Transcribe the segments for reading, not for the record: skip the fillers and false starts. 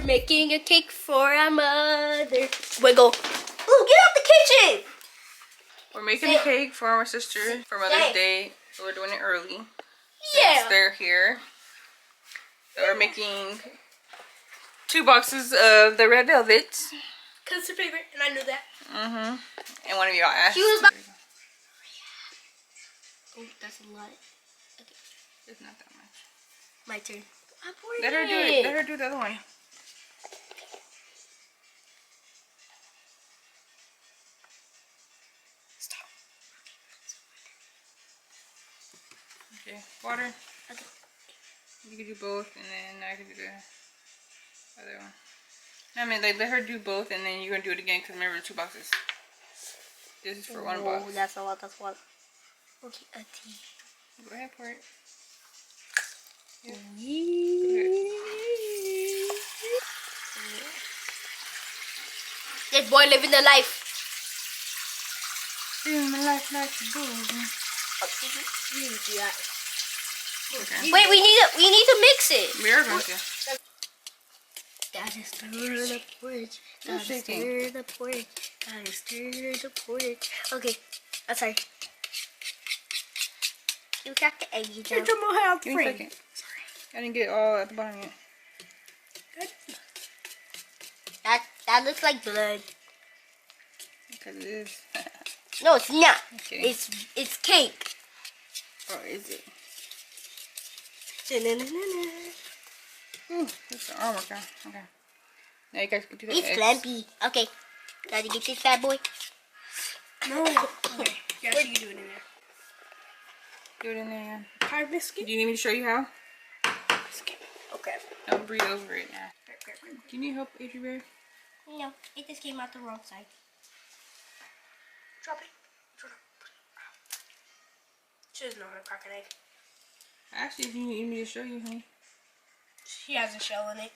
We're making a cake for our mother. Wiggle. Ooh, get out the kitchen! We're making a cake for our sister for Mother's Day. So we're doing it early. Yeah. Since they're here. So we're making 2 boxes of the red velvet. Cause it's her favorite, and I knew that. Mm-hmm. And one of y'all asked. She was about. Oh, that's a lot. Okay. It's not that much. My turn. I'm pouring Let her do it. Let her do the other one. Stop. Okay, water. Okay. You can do both, and then I can do the other one. No, I mean, like, let her do both, and then you're gonna do it again. Cause remember, 2 boxes. This is for 1 box. Oh, that's a lot. That's a lot. Okay, a tea. Go ahead for it. Yep. This boy living the life. Living my life like a golden. Okay. Wait, we need to mix it. We are going to. Gotta stir the porridge. Gotta stir the porridge. Gotta stir the porridge. Okay, I'm sorry. You got the eggy down. Give me a second. Sorry. I didn't get it all at the bottom yet. Good. That looks like blood. Because it is. No, it's not. Okay. It's cake. Or is it? It's It's the arm workout. Okay. Now you guys can do the eggs. lumpy. Okay. Gotta get this fat boy. No. Okay. Yeah, what are you doing in there? Do it in there, yeah. Pie biscuit? Do you need me to show you how? Okay. Don't breathe over it now. Do you need help, Adrian? No, it just came out the wrong side. Drop it. She doesn't know how to crack an egg. Actually, if you need me to show you, honey. She has a shell in it.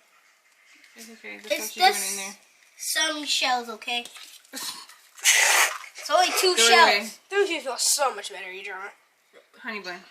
It's okay. That's It's what she's doing in just there. some shells, okay? It's only 2 Throw it shells. away. Those you feel so much better, you drama. Honey bun.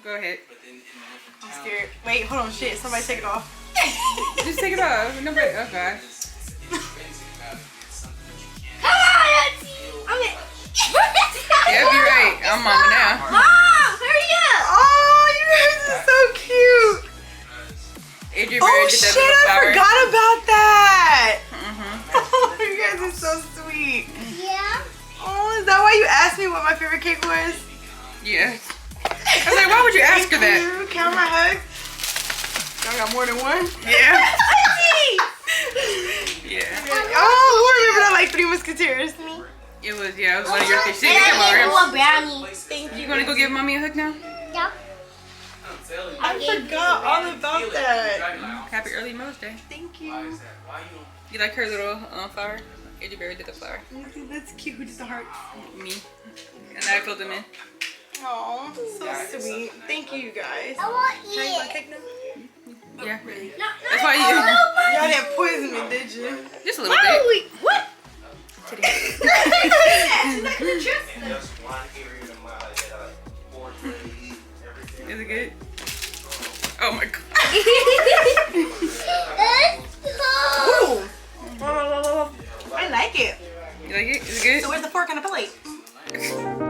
Go ahead. I'm scared. Wait, hold on, shit. Somebody take it off. Just take it off. Nobody. Oh gosh. Yep, you're right. I'm mama now. Mom, hurry up! Oh, you guys are so cute. Adrian Oh Barry did shit, that little I flower. forgot about that. Mm-hmm. Oh, you guys are so sweet. Yeah. Oh, is that why you asked me what my favorite cake was? Yes. I was like, why would you ask her that? Count my hugs. Y'all got more than one? Yeah. Yeah. Oh, who remember that like 3 Musketeers? Me. It was, yeah, it was one of your And things. Come I over. want brownie. Thank You gonna go give mommy a hug now? Yeah. I forgot all about that. Happy early Mother's Day. Thank you. You like her little flower? Adrian Barry did the flower. That's cute. Who did the heart? Me. And I filled them in. Oh, so sweet. Thank you, you guys. I want Can I eat my it. cake now? Yeah. No, That's why you. Y'all didn't poison me, did you? Just a little bit. What? Today. She's not gonna trust me. Is it good? Oh my god. Ooh. I like it. You like it? Is it So where's the fork and the plate? good?